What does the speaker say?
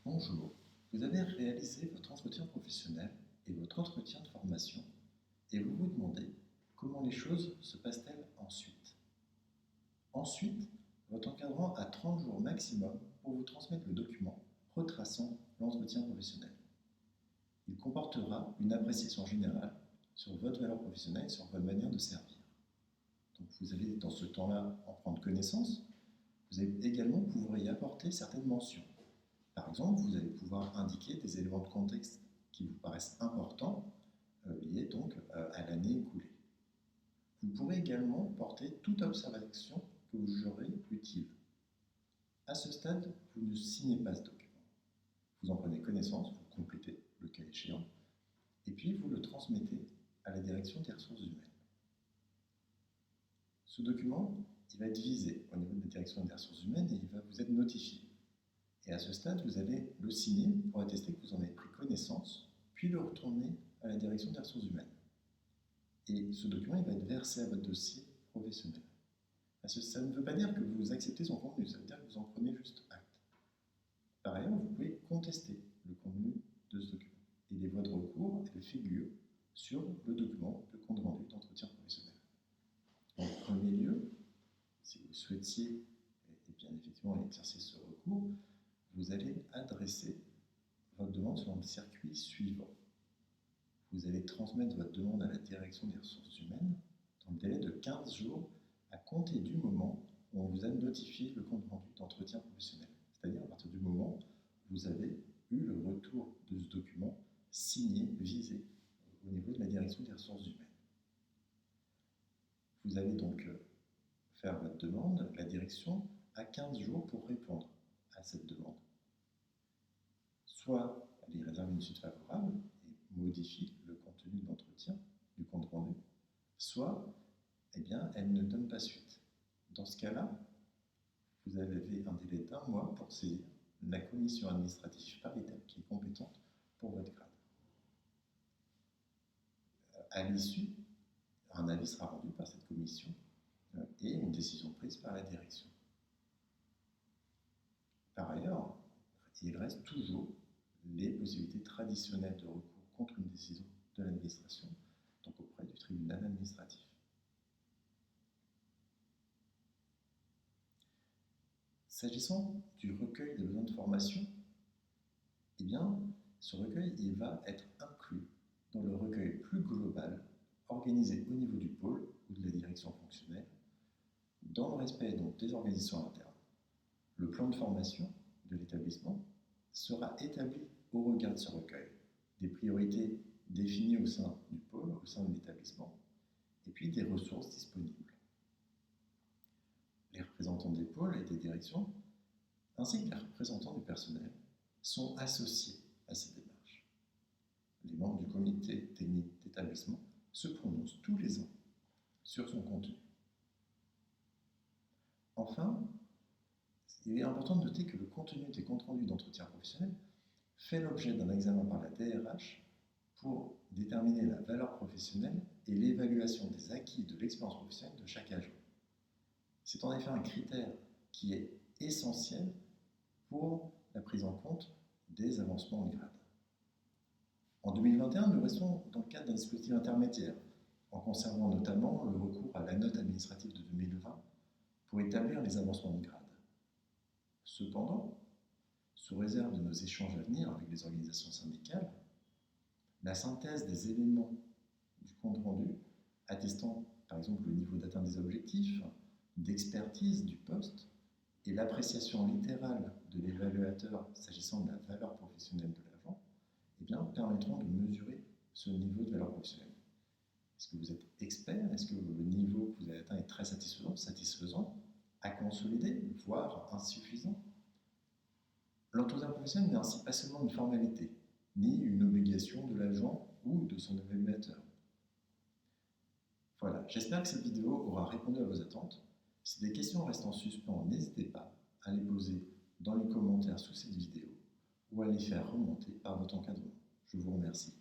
Bonjour, vous avez réalisé votre entretien professionnel et votre entretien de formation et vous vous demandez comment les choses se passent-elles ensuite. Ensuite, votre encadrant a 30 jours maximum pour vous transmettre le document retraçant l'entretien professionnel. Il comportera une appréciation générale sur votre valeur professionnelle et sur votre manière de servir. Donc vous allez dans ce temps-là en prendre connaissance. Vous allez également pouvoir y apporter certaines mentions. Par exemple, vous allez pouvoir indiquer des éléments de contexte qui vous paraissent importants, liés donc à l'année écoulée. Vous pourrez également porter toute observation que vous jugerez utile. À ce stade, vous ne signez pas ce document. Vous en prenez connaissance, vous le complétez, le cas échéant, et puis vous le transmettez à la direction des ressources humaines. Ce document, il va être visé au niveau de la direction des ressources humaines et il va vous être notifié. Et à ce stade, vous allez le signer pour attester que vous en avez pris connaissance, puis le retourner à la direction des ressources humaines. Et ce document, il va être versé à votre dossier professionnel. Ça ne veut pas dire que vous acceptez son contenu, ça veut dire que vous en prenez juste acte. Par ailleurs, vous pouvez contester le contenu de ce document. Et les voies de recours, elles figurent sur le document de compte rendu d'entretien professionnel. En premier lieu, si vous souhaitiez bien effectivement exercer ce recours, vous allez adresser votre demande selon le circuit suivant. Vous allez transmettre votre demande à la direction des ressources humaines dans le délai de 15 jours à compter du moment où on vous a notifié le compte rendu d'entretien professionnel. C'est-à-dire à partir du moment où vous avez eu le retour de ce document signé, visé au niveau de la direction des ressources humaines. Vous allez donc faire votre demande, la direction a 15 jours pour répondre à cette demande. Soit elle y réserve une suite favorable et modifie le contenu de l'entretien, du compte rendu, soit elle ne donne pas suite. Dans ce cas-là, vous avez un délai d'1 mois pour saisir la commission administrative paritaire qui est compétente pour votre grade. À l'issue, un avis sera rendu par cette commission et une décision prise par la direction. Par ailleurs, il reste toujours les possibilités traditionnelles de recours contre une décision de l'administration, donc auprès du tribunal administratif. S'agissant du recueil des besoins de formation, ce recueil il va être inclus dans le recueil plus global organisé au niveau du pôle ou de la direction fonctionnelle, dans le respect donc, des organisations internes. Le plan de formation de l'établissement sera établi au regard de ce recueil, des priorités définies au sein du pôle, au sein de l'établissement, et puis des ressources disponibles. Les représentants des pôles et des directions, ainsi que les représentants du personnel, sont associés à ces démarches. Les membres du comité technique d'établissement se prononcent tous les ans sur son contenu. Enfin, il est important de noter que le contenu des comptes rendus d'entretien professionnel fait l'objet d'un examen par la DRH pour déterminer la valeur professionnelle et l'évaluation des acquis de l'expérience professionnelle de chaque agent. C'est en effet un critère qui est essentiel pour la prise en compte des avancements de grade. En 2021, nous restons dans le cadre d'un dispositif intermédiaire, en conservant notamment le recours à la note administrative de 2020 pour établir les avancements de grade. Cependant, sous réserve de nos échanges à venir avec les organisations syndicales, la synthèse des éléments du compte rendu, attestant par exemple le niveau d'atteinte des objectifs, d'expertise du poste et l'appréciation littérale de l'évaluateur s'agissant de la valeur professionnelle de l'agent, permettront de mesurer ce niveau de valeur professionnelle. Est-ce que vous êtes expert? Est-ce que le niveau que vous avez atteint est très satisfaisant, à consolider, voire insuffisant? L'entretien professionnel n'est ainsi pas seulement une formalité, ni une obligation de l'agent ou de son évaluateur. Voilà, j'espère que cette vidéo aura répondu à vos attentes. Si des questions restent en suspens, n'hésitez pas à les poser dans les commentaires sous cette vidéo ou à les faire remonter par votre encadrement. Je vous remercie.